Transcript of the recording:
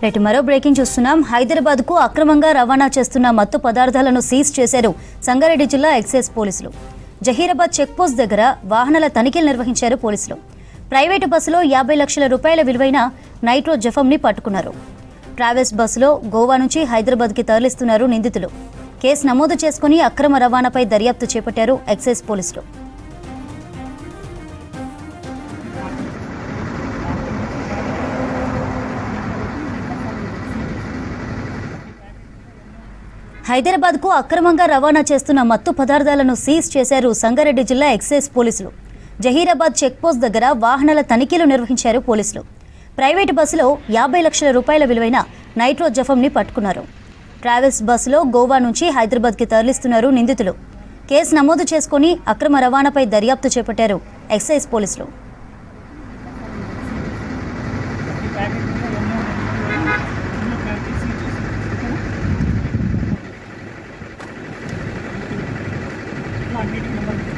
Right, మరో breaking చూస్తున్నాం. హైదరాబాద్ కు అక్రమంగా రవాణా చేస్తున్న మత్తు పదార్థాలను సీజ్ చేశారు సంగారెడ్డి జిల్లా ఎక్సైజ్ పోలీసులు. జహీరాబాద్ చెక్పోస్ట్ దగ్గర వాహనాల తనిఖీలు నిర్వహించారు పోలీసులు. ప్రైవేటు బస్సులో 50 లక్షల రూపాయల విలువైన నైట్రోజెఫమ్ని పట్టుకున్నారు. ట్రావెల్స్ బస్సులో గోవా నుంచి హైదరాబాద్కి తరలిస్తున్నారు నిందితులు. కేసు నమోదు చేసుకుని అక్రమ రవాణాపై దర్యాప్తు చేపట్టారు ఎక్సైజ్ పోలీసులు. హైదరాబాద్ కు అక్రమంగా రవాణా చేస్తున్న మత్తు పదార్థాలను సీజ్ చేశారు సంగారెడ్డి జిల్లా ఎక్సైజ్ పోలీసులు. జహీరాబాద్ చెక్పోస్ట్ దగ్గర వాహనాల తనిఖీలు నిర్వహించారు పోలీసులు. ప్రైవేటు బస్సులో 50 లక్షల రూపాయల విలువైన నైట్రోజెఫమ్ని పట్టుకున్నారు. ట్రావెల్స్ బస్సులో గోవా నుంచి హైదరాబాద్కి తరలిస్తున్నారు నిందితులు. కేసు నమోదు చేసుకుని అక్రమ రవాణాపై దర్యాప్తు చేపట్టారు ఎక్సైజ్ పోలీసులు. Meeting number